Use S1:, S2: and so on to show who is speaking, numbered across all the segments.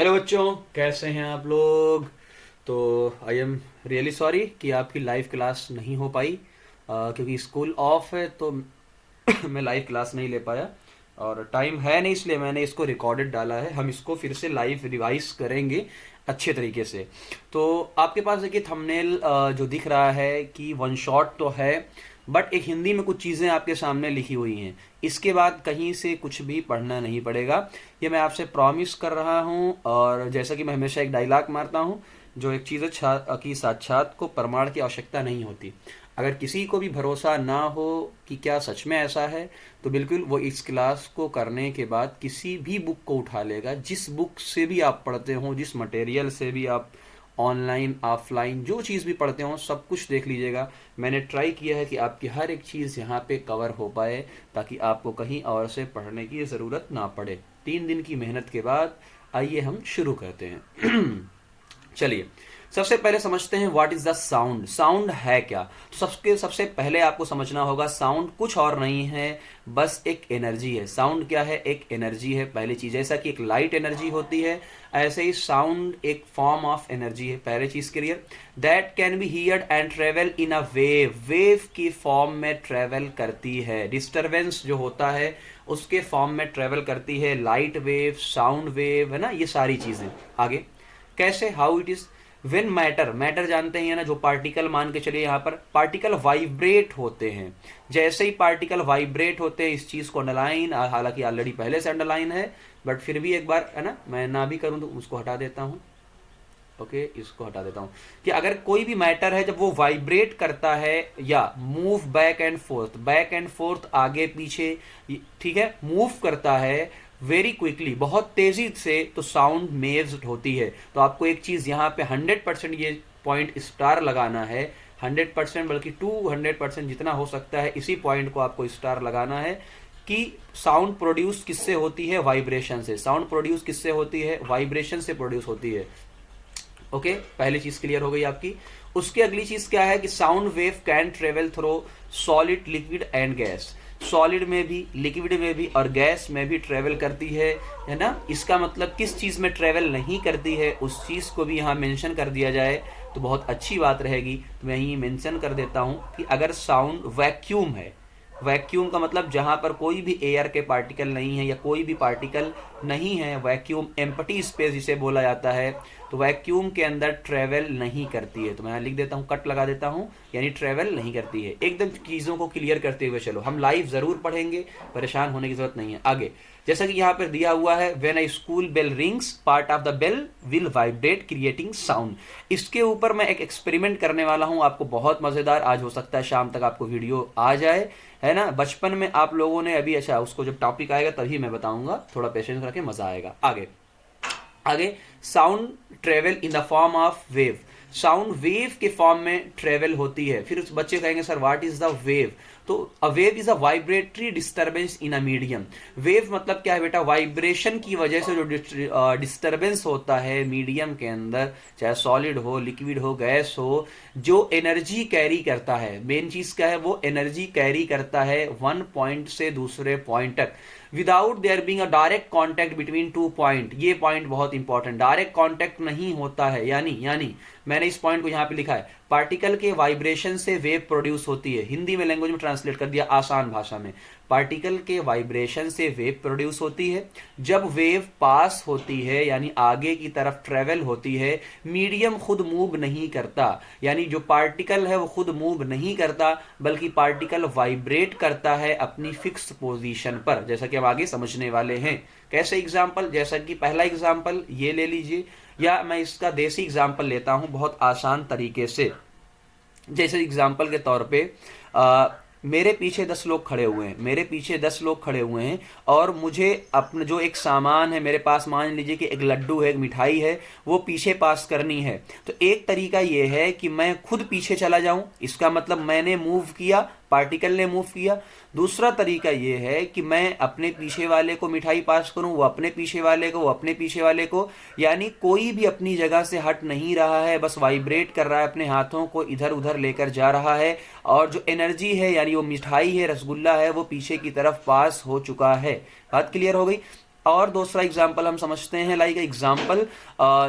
S1: Hello बच्चों, कैसे हैं आप लोग। तो आई एम रियली सॉरी कि आपकी लाइव क्लास नहीं हो पाई, क्योंकि स्कूल ऑफ है तो मैं लाइव क्लास नहीं ले पाया और टाइम है नहीं, इसलिए मैंने इसको रिकॉर्डेड डाला है। हम इसको फिर से लाइव रिवाइज करेंगे अच्छे तरीके से। तो आपके पास देखिए थंबनेल जो दिख रहा है कि वन शॉट तो है, बट एक हिंदी में कुछ चीज़ें आपके सामने लिखी हुई हैं। इसके बाद कहीं से कुछ भी पढ़ना नहीं पड़ेगा, ये मैं आपसे प्रॉमिस कर रहा हूँ। और जैसा कि मैं हमेशा एक डायलॉग मारता हूँ, जो एक चीज़ है कि साक्षात को प्रमाण की आवश्यकता नहीं होती। अगर किसी को भी भरोसा ना हो कि क्या सच में ऐसा है, तो बिल्कुल वो इस क्लास को करने के बाद किसी भी बुक को उठा लेगा, जिस बुक से भी आप पढ़ते हो, जिस मटेरियल से भी आप ऑनलाइन ऑफलाइन जो चीज़ भी पढ़ते हो, सब कुछ देख लीजिएगा। मैंने ट्राई किया है कि आपकी हर एक चीज़ यहाँ पे कवर हो पाए, ताकि आपको कहीं और से पढ़ने की ज़रूरत ना पड़े। 3 दिन की मेहनत के बाद आइए हम शुरू करते हैं। चलिए, सबसे पहले समझते हैं what is the sound. Sound है क्या? तो सबसे पहले आपको समझना होगा, साउंड कुछ और नहीं है, बस एक एनर्जी है। साउंड क्या है? एक एनर्जी है। पहली चीज, जैसा कि एक लाइट एनर्जी होती है, ऐसे ही साउंड एक फॉर्म ऑफ एनर्जी है। पहले चीज clear. That can be heard and travel in a wave. Wave की फॉर्म में ट्रेवल करती है। डिस्टरबेंस जो होता है उसके फॉर्म में ट्रेवल करती है। लाइट वेव, साउंड वेव, है ना, ये सारी चीजें। आगे कैसे, how it is when matter. Matter जानते हैं ना, जो पार्टिकल, मान के चलिए यहाँ पर पार्टिकल वाइब्रेट होते हैं। जैसे ही पार्टिकल वाइब्रेट होते हैं, इस चीज को अंडरलाइन, हालांकि ऑलरेडी पहले से अंडरलाइन है, बट फिर भी एक बार, है ना, मैं ना भी करूं तो उसको हटा देता हूं। ओके, इसको हटा देता हूं कि अगर कोई भी मैटर है, जब वो वाइब्रेट करता है या मूव बैक एंड फोर्थ, आगे पीछे, ठीक है, मूव करता है वेरी क्विकली, बहुत तेजी से, तो साउंड वेव्स होती है। तो आपको एक चीज यहाँ पे 100% ये पॉइंट स्टार लगाना है। 100% बल्कि 200% जितना हो सकता है, इसी पॉइंट को आपको स्टार लगाना है कि साउंड प्रोड्यूस किससे होती है? वाइब्रेशन से। साउंड प्रोड्यूस किससे होती है? वाइब्रेशन से प्रोड्यूस होती है। ओके, पहली चीज क्लियर हो गई आपकी। उसकी अगली चीज क्या है कि sound wave can travel through solid, liquid and gas. Solid में भी, लिक्विड में भी और गैस में भी ट्रेवल करती है ना। इसका मतलब किस चीज में ट्रेवल नहीं करती है, उस चीज को भी यहाँ मेंशन कर दिया जाए तो बहुत अच्छी बात रहेगी। तो मैं यही मेंशन कर देता हूं कि अगर साउंड वैक्यूम है, वैक्यूम का मतलब जहां पर कोई भी एयर के पार्टिकल नहीं है या कोई भी पार्टिकल नहीं है, वैक्यूम, एम्प्टी स्पेस जिसे बोला जाता है, तो वैक्यूम के अंदर ट्रेवल नहीं करती है। तो मैं यहाँ लिख देता हूँ, कट लगा देता हूँ, यानी ट्रेवल नहीं करती है। एकदम चीज़ों को क्लियर करते हुए चलो, हम लाइव ज़रूर पढ़ेंगे, परेशान होने की ज़रूरत नहीं है। आगे जैसा कि यहाँ पर दिया हुआ है, when a school bell rings part of the bell will vibrate creating sound. इसके ऊपर मैं एक एक्सपेरिमेंट करने वाला हूँ, आपको बहुत मज़ेदार, आज हो सकता है शाम तक आपको वीडियो आ जाए, है ना। बचपन में आप लोगों ने अभी, अच्छा उसको जब टॉपिक आएगा तभी मैं बताऊंगा, थोड़ा पेशेंस रखें, मजा आएगा। आगे आगे sound travel in the form of wave. Sound wave के फॉर्म में ट्रेवल होती है। फिर उस बच्चे कहेंगे sir what is the wave? तो a wave is a vibratory disturbance in a medium. Wave मतलब क्या है बेटा? वाइब्रेशन की वजह से जो डिस्टर्बेंस होता है मीडियम के अंदर, चाहे सॉलिड हो, लिक्विड हो, गैस हो, जो एनर्जी कैरी करता है, मेन चीज क्या है? वो एनर्जी कैरी करता है वन पॉइंट से दूसरे पॉइंट तक, without their being a direct contact between two point. ये पॉइंट बहुत इंपॉर्टेंट, डायरेक्ट कांटेक्ट नहीं होता है। यानी मैंने इस पॉइंट को यहां पे लिखा है, पार्टिकल के वाइब्रेशन से वेव प्रोड्यूस होती है। हिंदी में लैंग्वेज में ट्रांसलेट कर दिया आसान भाषा में, पार्टिकल के वाइब्रेशन से वेव प्रोड्यूस होती है। जब वेव पास होती है, यानी आगे की तरफ ट्रेवल होती है, मीडियम खुद मूव नहीं करता, यानी जो पार्टिकल है वो खुद मूव नहीं करता, बल्कि पार्टिकल वाइब्रेट करता है अपनी फिक्स पोजीशन पर, जैसा कि हम आगे समझने वाले हैं। कैसे एग्जाम्पल? जैसा कि पहला एग्जाम्पल ये ले लीजिए, या मैं इसका देसी एग्जाम्पल लेता हूं बहुत आसान तरीके से। जैसे एग्जाम्पल के तौर पे मेरे पीछे 10 लोग खड़े हुए हैं, मेरे पीछे 10 लोग खड़े हुए हैं, और मुझे अपना जो एक सामान है मेरे पास, मान लीजिए कि एक लड्डू है, एक मिठाई है, वो पीछे पास करनी है। तो एक तरीका ये है कि मैं खुद पीछे चला जाऊं, इसका मतलब मैंने मूव किया, पार्टिकल ने मूव किया। दूसरा तरीका ये है कि मैं अपने पीछे वाले को मिठाई पास करूं, वो अपने पीछे वाले को, वो अपने पीछे वाले को, यानी कोई भी अपनी जगह से हट नहीं रहा है, बस वाइब्रेट कर रहा है, अपने हाथों को इधर उधर लेकर जा रहा है, और जो एनर्जी है, यानी वो मिठाई है, रसगुल्ला है, वो पीछे की तरफ पास हो चुका है। बात क्लियर हो गई? और दूसरा एग्जाम्पल हम समझते हैं, लाइक एग्जाम्पल,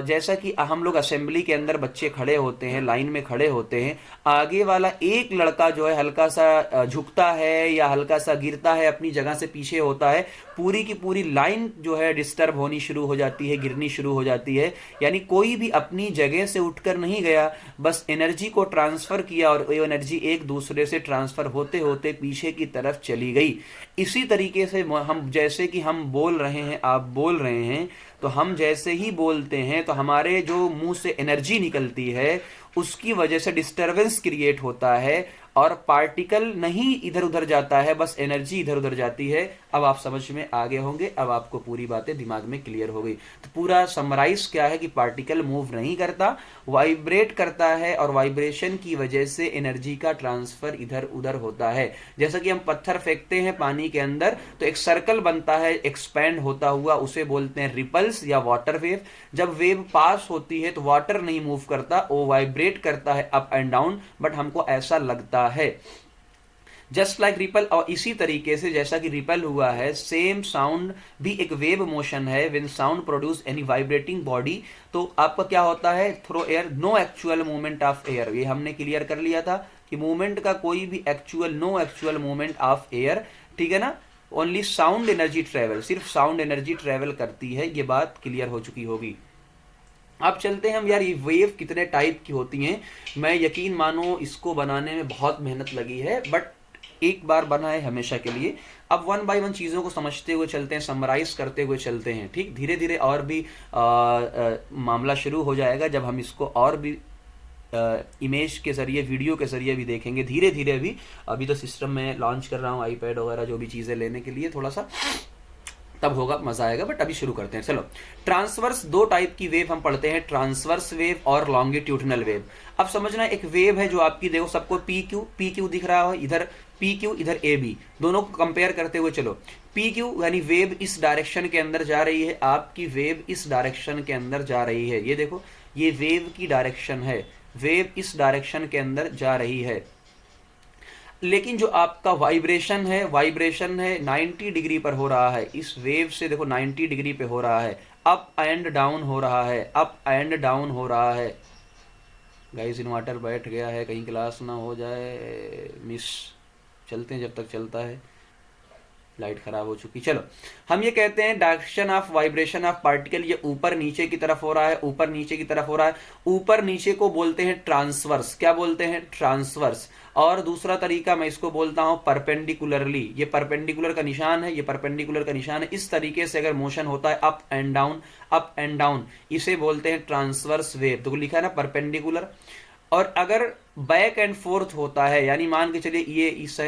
S1: जैसा कि हम लोग असेंबली के अंदर बच्चे खड़े होते हैं, लाइन में खड़े होते हैं, आगे वाला एक लड़का जो है हल्का सा झुकता है या हल्का सा गिरता है, अपनी जगह से पीछे होता है, पूरी की पूरी लाइन जो है डिस्टर्ब होनी शुरू हो जाती है, गिरनी शुरू हो जाती है। यानी कोई भी अपनी जगह से उठकर नहीं गया, बस एनर्जी को ट्रांसफर किया और वो एनर्जी एक दूसरे से ट्रांसफर होते होते पीछे की तरफ चली गई। इसी तरीके से हम, जैसे कि हम बोल रहे हैं, आप बोल रहे हैं, तो हम जैसे ही बोलते हैं तो हमारे जो मुंह से एनर्जी निकलती है उसकी वजह से डिस्टरबेंस क्रिएट होता है और पार्टिकल नहीं इधर उधर जाता है, बस एनर्जी इधर उधर जाती है। अब आप समझ में आगे होंगे, अब आपको पूरी बातें दिमाग में क्लियर हो गई। तो पूरा समराइज क्या है कि पार्टिकल मूव नहीं करता, वाइब्रेट करता है और वाइब्रेशन की वजह से एनर्जी का ट्रांसफर इधर उधर होता है। जैसा कि हम पत्थर फेंकते हैं पानी के अंदर तो एक सर्कल बनता है एक्सपैंड होता हुआ, उसे बोलते हैं रिपल्स या वाटर वेव। जब वेव पास होती है तो वाटर नहीं मूव करता, वो वाइब्रेट करता है अप एंड डाउन, बट हमको ऐसा लगता है जस्ट लाइक रिपल। और इसी तरीके से जैसा कि रिपल हुआ है, सेम साउंड भी एक वेव मोशन है। When sound produce any vibrating body, तो आपका क्या होता है, through air, no actual movement of air. ये हमने क्लियर कर लिया था कि मूवमेंट का कोई भी actual, no actual movement of air, ठीक है ना, ओनली साउंड एनर्जी ट्रेवल, सिर्फ साउंड एनर्जी ट्रेवल करती है। ये बात क्लियर हो चुकी होगी। अब चलते हैं हम, यार ये वेव कितने टाइप की होती हैं। मैं यकीन मानो इसको बनाने में बहुत मेहनत लगी है, बट एक बार बना है हमेशा के लिए। अब वन बाय वन चीज़ों को समझते हुए चलते हैं, समराइज करते हुए चलते हैं, ठीक। धीरे धीरे और भी मामला शुरू हो जाएगा जब हम इसको और भी इमेज के जरिए, वीडियो के जरिए भी देखेंगे धीरे धीरे भी। अभी तो सिस्टम में लॉन्च कर रहा हूँ, आईपैड वगैरह जो भी चीज़ें लेने के लिए, थोड़ा सा तब होगा, मजा आएगा। बट अभी शुरू करते हैं, चलो। ट्रांसवर्स, दो टाइप की वेव हम पढ़ते हैं, ट्रांसवर्स वेव और लॉन्गिट्यूडनल वेव। अब समझना, एक वेव है जो आपकी, देखो सबको पी क्यू दिख रहा हो, इधर पी क्यू, इधर ए बी, दोनों को कंपेयर करते हुए चलो। पी क्यू यानी वेव इस डायरेक्शन के अंदर जा रही है, आपकी वेव इस डायरेक्शन के अंदर जा रही है। ये देखो, ये वेव की डायरेक्शन है, वेव इस डायरेक्शन के अंदर जा रही है। लेकिन जो आपका वाइब्रेशन है 90 डिग्री पर हो रहा है। इस वेव से देखो 90 डिग्री पे हो रहा है, अप एंड डाउन हो रहा है, अप एंड डाउन हो रहा है। गाइस इन्वर्टर बैठ गया है, कहीं क्लास ना हो जाए मिस। चलते हैं जब तक चलता है, लाइट खराब हो चुकी। चलो, हम ये कहते हैं direction of vibration of particle, ये ऊपर नीचे की तरफ हो रहा है, ऊपर नीचे की तरफ हो रहा है। ऊपर नीचे को बोलते हैं ट्रांसवर्स। क्या बोलते हैं? ट्रांसवर्स। और दूसरा तरीका मैं इसको बोलता हूं परपेंडिकुलरली। ये परपेंडिकुलर का निशान है, ये परपेंडिकुलर का निशान है। इस तरीके से अगर मोशन होता है up and down, up and down, इसे बोलते हैं ट्रांसवर्स वेव। तो लिखा है ना परपेंडिकुलर। और अगर बैक एंड फोर्थ होता है, यानी मान के चलिए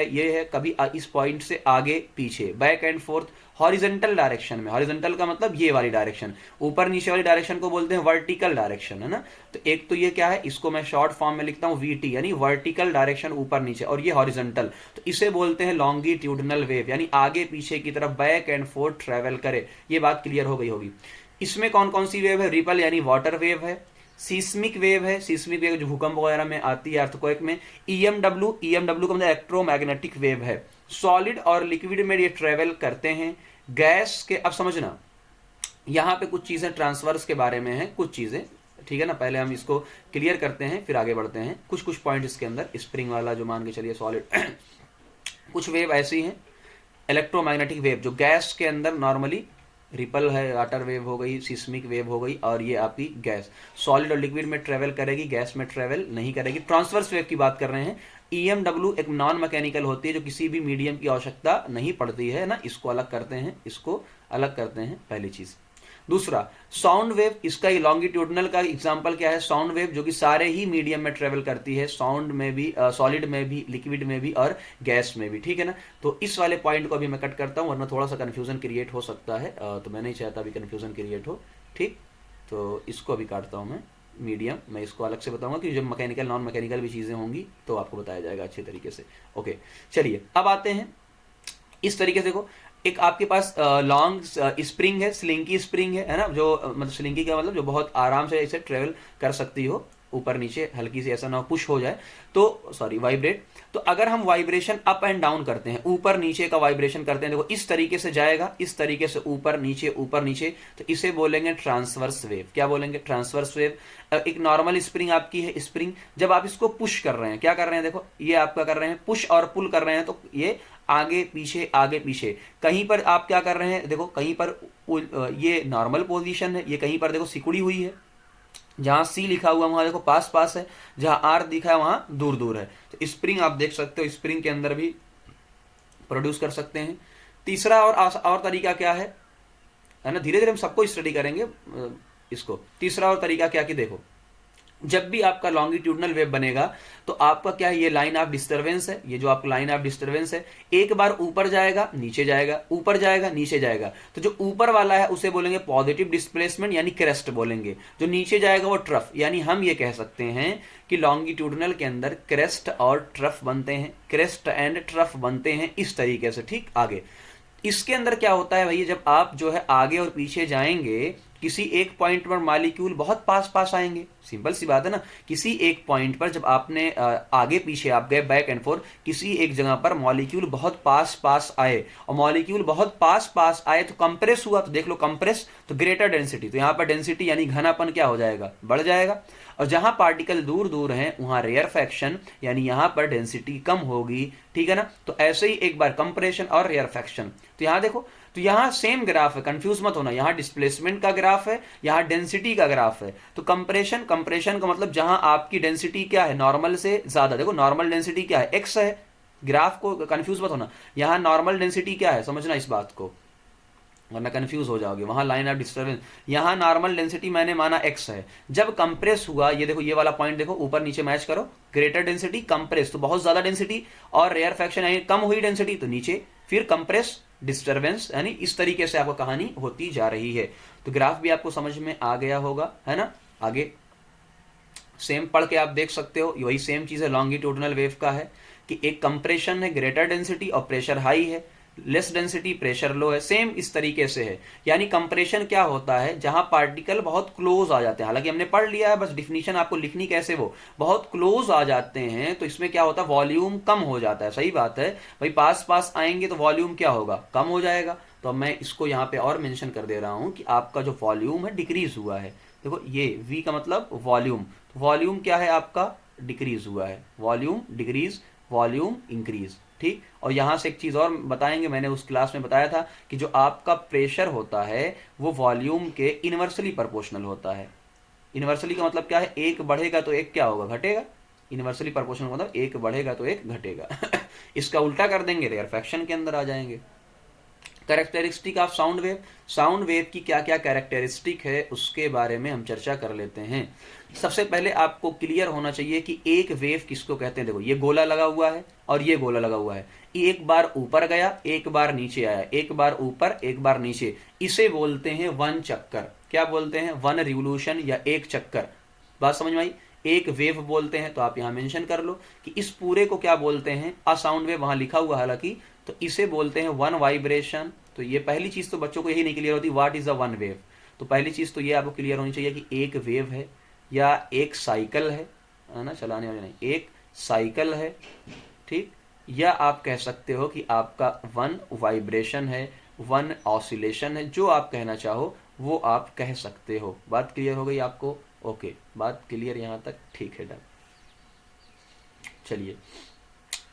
S1: ये है, कभी इस पॉइंट से आगे पीछे, back and fourth horizontal direction में। हॉरिजॉन्टल का मतलब ये वाली डायरेक्शन, ऊपर नीचे वाली डायरेक्शन को बोलते हैं वर्टिकल डायरेक्शन, है ना। तो एक तो ये क्या है, इसको मैं शॉर्ट फॉर्म में लिखता हूं वीटी, यानी वर्टिकल डायरेक्शन ऊपर नीचे, और ये हॉरिजॉन्टल, तो इसे बोलते हैं लॉन्गिट्यूडनल वेव, यानी आगे पीछे की तरफ बैक एंड फोर्थ ट्रेवल करे। ये बात क्लियर हो गई होगी। इसमें कौन कौन सी वेव है? रिपल यानी वाटर वेव है, सीस्मिक वेव है, सीस्मिक वेव जो भूकंप वगैरह में आती है, अर्थक्वेक में। ईएमडब्ल्यू का मतलब इलेक्ट्रोमैग्नेटिक वेव है। सॉलिड और लिक्विड में ये ट्रेवल करते हैं। गैस के, अब समझना यहां पे कुछ चीजें ट्रांसवर्स के बारे में हैं, कुछ चीजें, ठीक है ना। पहले हम इसको क्लियर करते हैं, फिर आगे बढ़ते हैं। कुछ पॉइंट इसके अंदर, स्प्रिंग वाला जो मान के चलिए सॉलिड कुछ वेव ऐसी हैं इलेक्ट्रोमैग्नेटिक वेव जो गैस के अंदर नॉर्मली, रिपल है, वाटर वेव हो गई, सिस्मिक वेव हो गई, और ये आपकी गैस सॉलिड और लिक्विड में ट्रेवल करेगी, गैस में ट्रेवल नहीं करेगी। ट्रांसवर्स वेव की बात कर रहे हैं। ईएमडब्ल्यू एक नॉन मैकेनिकल होती है जो किसी भी मीडियम की आवश्यकता नहीं पड़ती है ना, इसको अलग करते हैं, इसको अलग करते हैं, पहली चीज। दूसरा साउंड वेव, इसका लॉन्गिट्यूडनल का एग्जांपल क्या है? साउंड वेव जो कि सारे ही मीडियम में ट्रेवल करती है, साउंड में भी, सॉलिड में भी, लिक्विड में भी और गैस में भी, ठीक है ना। तो इस वाले पॉइंट को अभी मैं कट करता हूं, वरना थोड़ा सा कंफ्यूजन क्रिएट हो सकता है, तो मैं नहीं चाहता अभी कंफ्यूजन क्रिएट हो, ठीक। तो इसको अभी काटता हूं मैं, मीडियम, मैं इसको अलग से बताऊंगा कि जब मैकेनिकल नॉन मैकेनिकल भी चीजें होंगी तो आपको बताया जाएगा अच्छे तरीके से। ओके, चलिए अब आते हैं इस तरीके से। देखो, एक आपके पास लॉन्ग स्प्रिंग है, स्लिंकी स्प्रिंग है ना, जो मतलब स्लिंकी का मतलब जो बहुत आराम से इसे ट्रेवल कर सकती हो, ऊपर नीचे हल्की सी, ऐसा ना पुश हो जाए तो, सॉरी वाइब्रेट। तो अगर हम वाइब्रेशन अप एंड डाउन करते हैं, ऊपर नीचे का वाइब्रेशन करते हैं, देखो इस तरीके से जाएगा, इस तरीके से ऊपर नीचे, तो इसे बोलेंगे ट्रांसवर्स वेव। क्या बोलेंगे? Transverse wave. एक नॉर्मल स्प्रिंग आपकी है, स्प्रिंग जब आप इसको पुश कर रहे हैं, क्या कर रहे हैं, देखो ये आपका कर रहे हैं पुश और पुल कर रहे हैं, तो ये आगे पीछे, कहीं पर आप क्या कर रहे हैं, देखो कहीं पर ये नॉर्मल पोजीशन है, ये कहीं पर देखो सिकुड़ी हुई है, जहां सी लिखा हुआ वहां देखो पास पास है, जहां आर दिखा है वहां दूर दूर है। तो स्प्रिंग आप देख सकते हो, स्प्रिंग के अंदर भी प्रोड्यूस कर सकते हैं। तीसरा और तरीका क्या है ना, धीरे धीरे हम सबको स्टडी करेंगे इसको। तीसरा और तरीका क्या, कि देखो जब भी आपका लॉन्गिट्यूडनल वेव बनेगा तो आपका क्या है, ये लाइन ऑफ डिस्टरबेंस है, ये जो आपका लाइन ऑफ डिस्टरबेंस है, एक बार ऊपर जाएगा नीचे जाएगा, ऊपर जाएगा नीचे जाएगा। तो जो ऊपर वाला है उसे बोलेंगे पॉजिटिव डिस्प्लेसमेंट यानी क्रेस्ट बोलेंगे, जो नीचे जाएगा वो ट्रफ। यानी हम ये कह सकते हैं कि लॉन्गिट्यूडनल के अंदर क्रेस्ट और ट्रफ बनते हैं, क्रेस्ट एंड ट्रफ बनते हैं इस तरीके से। ठीक, आगे इसके अंदर क्या होता है भैया, जब आप जो है आगे और पीछे जाएंगे, किसी एक पॉइंट पर मॉलिक्यूल बहुत पास पास आएंगे। सिंपल सी बात है ना, किसी एक पॉइंट पर जब आपने आगे पीछे आप गए बैक एंड फोर्थ, किसी एक जगह पर मॉलिक्यूल बहुत पास पास आए, और मॉलिक्यूल बहुत पास पास आए तो कंप्रेस हुआ, तो देख लो कंप्रेस तो ग्रेटर डेंसिटी, तो यहाँ पर डेंसिटी यानी घनापन क्या हो जाएगा, बढ़ जाएगा। और जहां पार्टिकल दूर दूर हैं वहां रेयरफेक्शन यानी यहां पर डेंसिटी कम होगी। ठीक है ना, तो ऐसे ही एक बार कंप्रेशन और रेयरफेक्शन। तो यहां देखो, तो यहां सेम ग्राफ है, कंफ्यूज मत होना, यहां डिस्प्लेसमेंट का ग्राफ है, यहां डेंसिटी का ग्राफ है। तो कंप्रेशन का मतलब जहां आपकी डेंसिटी क्या है, नॉर्मल से ज्यादा, देखो नॉर्मल डेंसिटी क्या है, एक्स है, ग्राफ को कंफ्यूज मत होना, यहां नॉर्मल डेंसिटी क्या है, समझना इस बात को, वरना कंफ्यूज हो जाओगे। वहां लाइन ऑफ डिस्टर्बेंस, यहां नॉर्मल डेंसिटी मैंने माना एक्स है, जब कंप्रेस हुआ, ये देखो ये वाला पॉइंट देखो, ऊपर नीचे मैच करो, ग्रेटर डेंसिटी कंप्रेस तो बहुत ज्यादा डेंसिटी, और रेयरफेक्शन यानी कम हुई डेंसिटी तो नीचे, फिर कंप्रेस डिस्टर्बेंस, यानी इस तरीके से आपको कहानी होती जा रही है। तो ग्राफ भी आपको समझ में आ गया होगा, है ना। आगे सेम पढ़ के आप देख सकते हो, वही सेम चीज है लॉन्गिट्यूडनल वेव का है, कि एक कंप्रेशन है ग्रेटर डेंसिटी और प्रेशर हाई है, लेस डेंसिटी प्रेशर लो है, सेम इस तरीके से है। यानी कंप्रेशन क्या होता है, जहां पार्टिकल बहुत क्लोज आ जाते हैं, हालांकि हमने पढ़ लिया है, बस डिफिनीशन आपको लिखनी कैसे, वो बहुत क्लोज आ जाते हैं, तो इसमें क्या होता है, वॉल्यूम कम हो जाता है। सही बात है भाई, पास पास आएंगे तो वॉल्यूम क्या होगा, कम हो जाएगा। तो अब मैं इसको यहाँ पे और मेंशन कर दे रहा हूं कि आपका जो वॉल्यूम है डिक्रीज हुआ है। देखो ये V का मतलब वॉल्यूम, वॉल्यूम क्या है आपका, डिक्रीज हुआ है, वॉल्यूम डिक्रीज, वॉल्यूम इंक्रीज। ठीक, और यहां से एक चीज और बताएंगे, मैंने उस क्लास में बताया था कि जो आपका प्रेशर होता है वो वॉल्यूम के इनवर्सली प्रोपोर्शनल होता है। इनवर्सली का मतलब क्या है, एक बढ़ेगा तो एक क्या होगा, घटेगा। इनवर्सली प्रोपोर्शनल मतलब एक बढ़ेगा तो एक घटेगा। इसका उल्टा कर देंगे, रेयरफेक्शन के अंदर आ जाएंगे। Characteristic of sound wave, sound wave की क्या क्या कैरेक्टरिस्टिक है उसके बारे में हम चर्चा कर लेते हैं। सबसे पहले आपको क्लियर होना चाहिए कि एक वेव किसको कहते हैं। देखो ये गोला लगा हुआ है और ये गोला लगा हुआ है, एक बार ऊपर गया एक बार नीचे आया, एक बार ऊपर एक बार नीचे, इसे बोलते हैं वन चक्कर। क्या बोलते हैं, वन रिवोल्यूशन या एक चक्कर। बात समझ में आई, एक वेव बोलते हैं। तो आप यहां मेंशन कर लो कि इस पूरे को क्या बोलते हैं, अ साउंड वेव वहां लिखा हुआ हालांकि, तो इसे बोलते हैं वन वाइब्रेशन। तो ये पहली चीज तो बच्चों को यही नहीं क्लियर होती, what is a one wave. तो पहली चीज तो ये आपको क्लियर होनी चाहिए कि एक वेव है या एक साइकिल है ना, चलाने वाले नहीं, एक साइकिल है। ठीक, या आप कह सकते हो कि आपका वन वाइब्रेशन है, वन ऑसिलेशन है, जो आप कहना चाहो वो आप कह सकते हो। बात क्लियर हो गई आपको, ओके, बात क्लियर यहां तक, ठीक है, डन। चलिए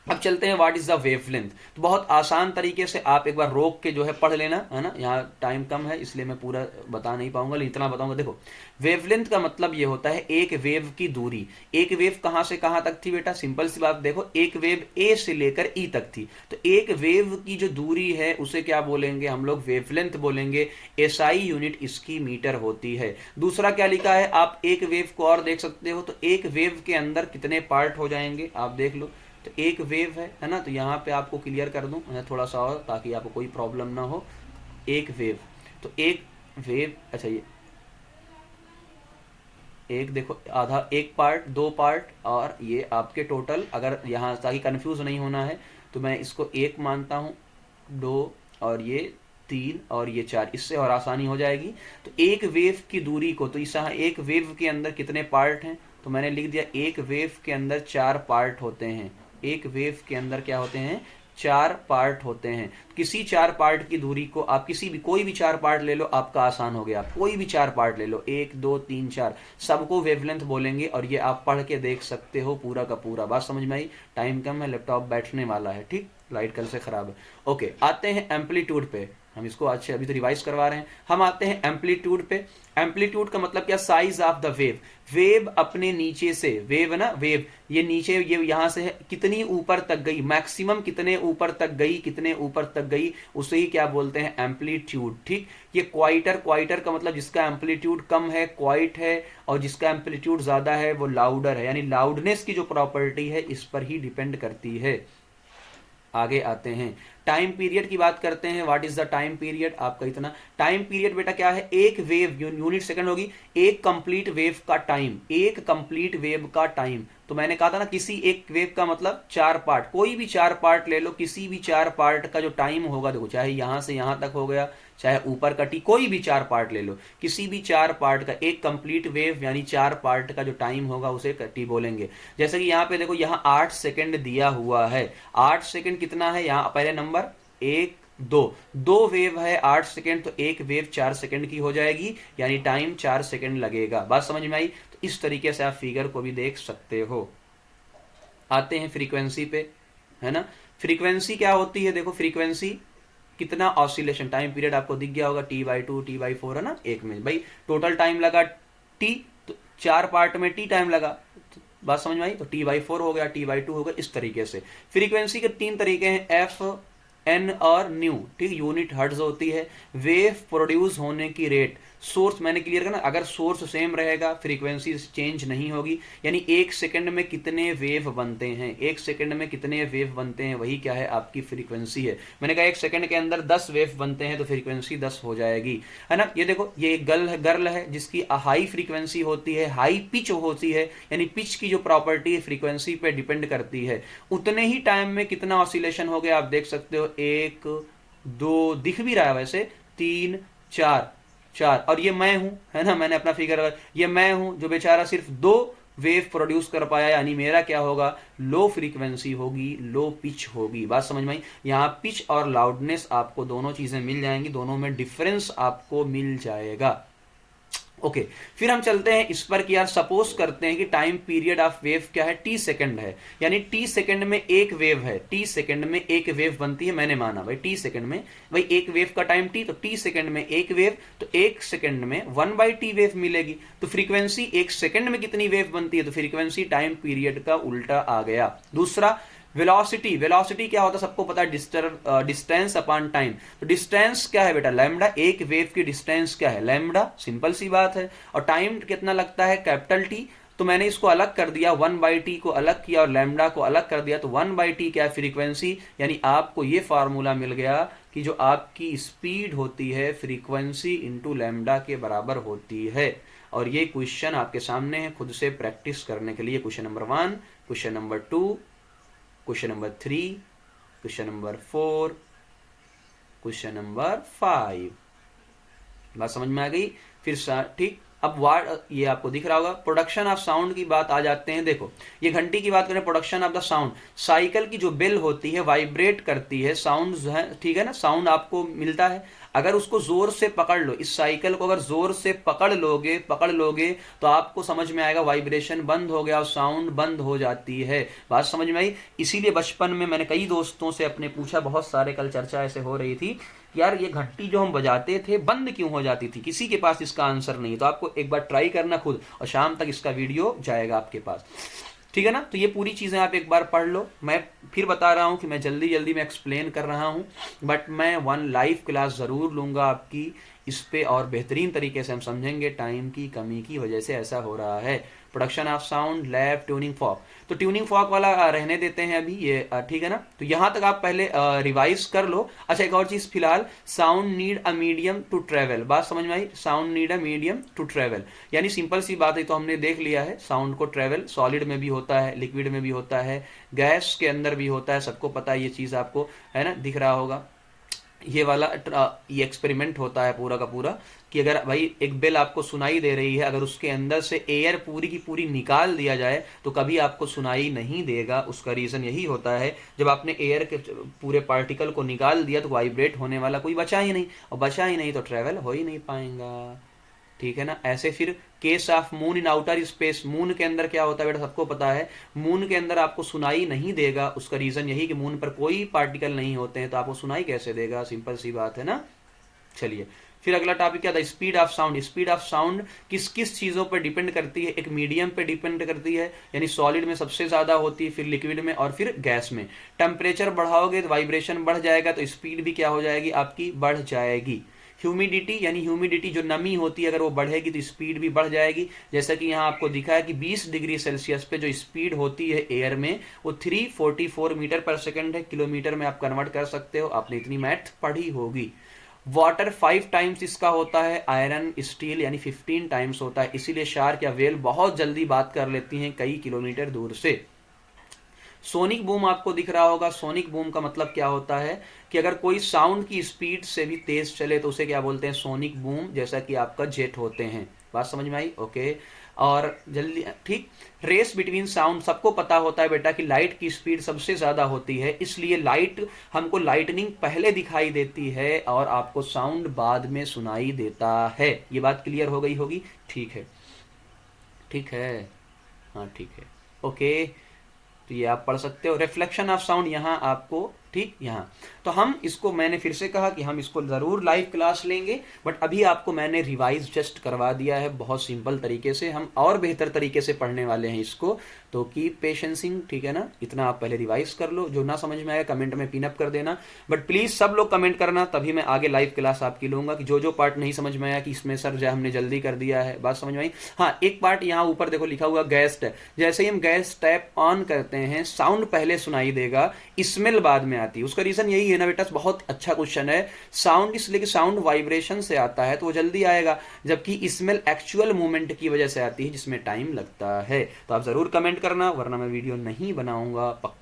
S1: अब चलते हैं व्हाट इज द वेवलेंथ। तो बहुत आसान तरीके से आप एक बार रोक के जो है पढ़ लेना, है ना। यहाँ टाइम कम है इसलिए मैं पूरा बता नहीं पाऊंगा, लेकिन इतना बताऊंगा। देखो वेवलेंथ का मतलब ये होता है एक वेव की दूरी। एक वेव कहां से कहां तक थी बेटा, सिंपल सी बात, देखो एक वेव ए से लेकर ई तक थी, तो एक वेव की जो दूरी है उसे क्या बोलेंगे हम लोग, वेवलेंथ बोलेंगे। एसआई यूनिट इसकी मीटर होती है। दूसरा क्या लिखा है, आप एक वेव को और देख सकते हो, तो एक वेव के अंदर कितने पार्ट हो जाएंगे आप देख लो। तो एक वेव है ना, तो यहाँ पे आपको क्लियर कर दूं थोड़ा सा और, ताकि आपको कोई प्रॉब्लम ना हो। एक वेव, तो एक वेव, अच्छा ये एक देखो आधा, एक पार्ट, दो पार्ट, और ये आपके टोटल, अगर यहाँ ताकि कंफ्यूज नहीं होना है तो मैं इसको एक मानता हूँ, दो और ये तीन और ये चार, इससे और आसानी हो जाएगी। तो एक वेव की दूरी को, तो इस एक वेव के अंदर कितने पार्ट हैं, तो मैंने लिख दिया एक वेव के अंदर 4 पार्ट होते हैं। एक वेव के अंदर क्या होते हैं? 4 पार्ट होते हैं। किसी 4 पार्ट की दूरी को आप किसी भी कोई भी 4 पार्ट ले लो, आपका आसान हो गया। कोई भी 4 पार्ट ले लो, 1 2 3 4, सबको वेवलेंथ बोलेंगे और ये आप पढ़ के देख सकते हो पूरा का पूरा। बात समझ में आई? टाइम कम है, लैपटॉप बैठने वाला है, ठीक, लाइट कल से खराब है। ओके, आते हैं एम्पलीट्यूड पे। हम इसको अच्छे अभी तो रिवाइज करवा रहे हैं। हम आते हैं एम्पलीट्यूड पे। एम्पलीट्यूड का मतलब क्या? Size of the wave. Wave अपने नीचे से, वेव है ना, वेव ये नीचे, ये यहां से है, कितनी ऊपर तक गई, मैक्सिमम कितने ऊपर तक गई, कितने ऊपर तक गई, उसे ही क्या बोलते हैं? एम्पलीट्यूड, ठीक। ये क्वाइटर, क्वाइटर का मतलब जिसका एम्पलीट्यूड कम है क्वाइट है, और जिसका एम्पलीट्यूड ज्यादा है वो लाउडर है। यानी लाउडनेस की जो प्रॉपर्टी है इस पर ही डिपेंड करती है। आगे आते हैं, टाइम पीरियड की बात करते हैं। What is the time period? आपका इतना टाइम पीरियड बेटा क्या है? एक वेव यूनिट सेकंड होगी, एक कंप्लीट वेव का टाइम, एक कंप्लीट वेव का टाइम। तो मैंने कहा था ना, किसी एक वेव का मतलब 4 पार्ट, कोई भी 4 पार्ट ले लो, किसी भी 4 पार्ट का जो टाइम होगा, देखो चाहे यहां से यहां तक हो गया, चाहे ऊपर का टी, कोई भी 4 पार्ट ले लो, किसी भी 4 पार्ट का एक कंप्लीट वेव यानी 4 पार्ट का जो टाइम होगा उसे टी बोलेंगे। जैसे कि यहाँ पे देखो, यहाँ 8 सेकंड दिया हुआ है। 8 सेकंड कितना है? यहाँ पहले नंबर 1 2, 2 वेव है 8 सेकंड, तो एक वेव 4 सेकंड की हो जाएगी, यानी टाइम 4 सेकंड लगेगा। बात समझ में आई? तो इस तरीके से आप फिगर को भी देख सकते हो। आते हैं फ्रीक्वेंसी पे, है ना। फ्रीक्वेंसी क्या होती है? देखो फ्रीक्वेंसी कितना ऑसिलेशन, टाइम पीरियड आपको दिख गया होगा, T/2 T/4 है ना, एक में भाई टोटल टाइम लगा T, तो 4 पार्ट में T टाइम लगा। तो बात समझ में आई? तो T/4 हो गया, T/2 हो गया, इस तरीके से। फ्रीक्वेंसी के 3 तरीके हैं, एफ, एन और न्यू, ठीक। यूनिट हर्ट्ज होती है। वेव प्रोड्यूस होने की रेट, सोर्स मैंने क्लियर करना, अगर सोर्स सेम रहेगा फ्रीक्वेंसी चेंज नहीं होगी। यानी एक सेकंड में कितने वेव बनते हैं, एक सेकंड में कितने वेव बनते हैं, वही क्या है? आपकी फ्रीक्वेंसी है। मैंने कहा एक सेकंड के अंदर 10 वेव बनते हैं तो फ्रीक्वेंसी 10 हो जाएगी, है ना। ये देखो, ये एक गर्ल है जिसकी हाई फ्रीक्वेंसी होती है, हाई पिच होती है, यानी पिच की जो प्रॉपर्टी है फ्रीक्वेंसी पे डिपेंड करती है। उतने ही टाइम में कितना ऑसिलेशन हो गया आप देख सकते हो, 1 2 दिख भी रहा है वैसे, 3 4 4, और ये मैं हूं, है ना, मैंने अपना फिगर, ये मैं हूं जो बेचारा सिर्फ 2 वेव प्रोड्यूस कर पाया, यानी मेरा क्या होगा? लो फ्रीक्वेंसी होगी, लो पिच होगी। बात समझ में आई? यहां पिच और लाउडनेस आपको दोनों चीजें मिल जाएंगी, दोनों में डिफरेंस आपको मिल जाएगा। ओके, फिर हम चलते हैं इस पर कि यार सपोज करते हैं कि टाइम पीरियड ऑफ वेव क्या है? T सेकंड है, यानी T सेकंड में एक वेव है, T सेकंड में एक वेव बनती है। मैंने माना भाई T सेकंड में, भाई एक वेव का टाइम T, तो T सेकंड में एक वेव, तो एक सेकंड में 1/T वेव मिलेगी। तो फ्रीक्वेंसी एक सेकंड में कितनी वेव बनती है? तो फ्रीक्वेंसी टाइम पीरियड का उल्टा आ गया। दूसरा, वेलोसिटी, वेलोसिटी क्या होता है सबको पता है, डिस्टेंस अपॉन टाइम। तो डिस्टेंस क्या है बेटा? लैम्डा, एक वेव की डिस्टेंस क्या है? लैम्डा, सिंपल सी बात है। और टाइम कितना लगता है? Capital T. तो मैंने इसको अलग कर दिया, 1/T को अलग किया और लैम्डा को अलग कर दिया, तो 1/T क्या है? फ्रीक्वेंसी। यानी आपको ये फार्मूला मिल गया कि जो आपकी स्पीड होती है फ्रीक्वेंसी इंटू लैम्डा के बराबर होती है। और ये क्वेश्चन आपके सामने है खुद से प्रैक्टिस करने के लिए। Question number 1, question number 2, question number 3, question number 4, question number 5। बात समझ में आ गई? फिर ठीक, अब वार्ड ये आपको दिख रहा होगा। प्रोडक्शन ऑफ साउंड की बात आ जाते हैं। देखो ये घंटी की बात करें, production of the sound, cycle की जो बेल होती है वाइब्रेट करती है, साउंड जो है, ठीक है ना, साउंड आपको मिलता है। अगर उसको जोर से पकड़ लो, इस साइकिल को अगर जोर से पकड़ लोगे तो आपको समझ में आएगा वाइब्रेशन बंद हो गया और साउंड बंद हो जाती है। बात समझ में आई? इसीलिए बचपन में मैंने कई दोस्तों से अपने पूछा, बहुत सारे, कल चर्चा ऐसे हो रही थी, यार ये घंटी जो हम बजाते थे बंद क्यों हो जाती थी? किसी के पास इसका आंसर नहीं। तो आपको एक बार ट्राई करना खुद, और शाम तक इसका वीडियो जाएगा आपके पास, ठीक है ना। तो ये पूरी चीजें आप एक बार पढ़ लो। मैं फिर बता रहा हूं कि मैं जल्दी जल्दी में एक्सप्लेन कर रहा हूं, बट मैं 1 लाइव क्लास जरूर लूंगा आपकी इस पे, और बेहतरीन तरीके से हम समझेंगे। टाइम की कमी की वजह से ऐसा हो रहा है। Production of sound, lab, tuning fork. तो ट्यूनिंग फॉक वाला रहने देते हैं अभी ये, ठीक है ना। तो यहां तक आप पहले रिवाइज कर लो। अच्छा, एक और चीज फिलहाल, sound need a medium to travel. बात समझ में आई? Sound need a medium to travel, यानी सिंपल सी बात है, तो हमने देख लिया है साउंड को ट्रेवल सॉलिड में भी होता है, लिक्विड में भी होता है, गैस के अंदर भी होता है, सबको पता है ये चीज, आपको है ना दिख रहा होगा। ये वाला ये एक्सपेरिमेंट होता है पूरा का पूरा, कि अगर भाई एक बेल आपको सुनाई दे रही है, अगर उसके अंदर से एयर पूरी की पूरी निकाल दिया जाए तो कभी आपको सुनाई नहीं देगा। उसका रीज़न यही होता है, जब आपने एयर के पूरे पार्टिकल को निकाल दिया तो वाइब्रेट होने वाला कोई बचा ही नहीं, और बचा ही नहीं तो ट्रेवल हो ही नहीं पाएगा। ठीक है ना। ऐसे फिर case of moon in outer space, moon के अंदर क्या होता है बेटा सबको पता है, मून के अंदर आपको सुनाई नहीं देगा। उसका रीजन यही कि मून पर कोई पार्टिकल नहीं होते हैं, तो आपको सुनाई कैसे देगा, सिंपल सी बात है ना। चलिए फिर अगला टॉपिक क्या था, speed of sound. Speed of sound किस किस चीज़ों पर डिपेंड करती है, एक मीडियम पे डिपेंड करती है, यानी सॉलिड में सबसे ज़्यादा होती है, फिर लिक्विड में, और फिर गैस में। टेम्परेचर बढ़ाओगे तो वाइब्रेशन बढ़ जाएगा, तो स्पीड भी क्या हो जाएगी आपकी, बढ़ जाएगी। ह्यूमिडिटी यानी ह्यूमिडिटी जो नमी होती है अगर वो बढ़ेगी तो स्पीड भी बढ़ जाएगी। जैसा कि यहाँ आपको दिखा है कि 20 डिग्री सेल्सियस पे जो स्पीड होती है एयर में वो 344 मीटर पर सेकंड है, किलोमीटर में आप कन्वर्ट कर सकते हो, आपने इतनी मैथ पढ़ी होगी। वाटर 5 टाइम्स इसका होता है, आयरन स्टील यानी 15 टाइम्स होता है, इसीलिए शार्क या वेल बहुत जल्दी बात कर लेती हैं कई किलोमीटर दूर से। सोनिक बूम आपको दिख रहा होगा, सोनिक बूम का मतलब क्या होता है कि अगर कोई साउंड की स्पीड से भी तेज चले तो उसे क्या बोलते हैं, सोनिक बूम, जैसा कि आपका जेट होते हैं। बात समझ में आई, ओके। और जल्दी ठीक, रेस बिटवीन साउंड सबको पता होता है बेटा कि लाइट की स्पीड सबसे ज्यादा होती है, इसलिए लाइट हमको लाइटनिंग पहले दिखाई देती है और आपको साउंड बाद में सुनाई देता है। ये बात क्लियर हो गई होगी, ठीक है, ठीक है, हाँ ठीक है, ओके। तो ये आप पढ़ सकते हो, रिफ्लेक्शन ऑफ साउंड यहाँ आपको, ठीक, यहाँ। तो हम इसको, मैंने फिर से कहा कि हम इसको ज़रूर लाइव क्लास लेंगे, बट अभी आपको मैंने रिवाइज जस्ट करवा दिया है बहुत सिंपल तरीके से, हम और बेहतर तरीके से पढ़ने वाले हैं इसको, तो कीप पेशेंसिंग, ठीक है ना। इतना आप पहले रिवाइज कर लो, जो ना समझ में आया कमेंट में पिन अप कर देना, बट प्लीज़ सब लोग कमेंट करना, तभी मैं आगे लाइव क्लास आपकी लूँगा, कि जो जो पार्ट नहीं समझ में आया कि इसमें सर जो हमने जल्दी कर दिया है, बात समझ में आई। हाँ, एक पार्ट यहाँ ऊपर देखो लिखा हुआ गैस टैप, जैसे ही हम गैस टैप ऑन करते हैं साउंड पहले सुनाई देगा, स्मेल बाद में आती है। उसका रीज़न यही है ना बेटा, बहुत अच्छा क्वेश्चन है। साउंड इसलिए कि साउंड वाइब्रेशन से आता है तो वो जल्दी आएगा, जबकि स्मेल एक्चुअल मूवमेंट की वजह से आती है जिसमें टाइम लगता है। तो आप ज़रूर कमेंट करना, वरना मैं वीडियो नहीं बनाऊंगा, पक्का।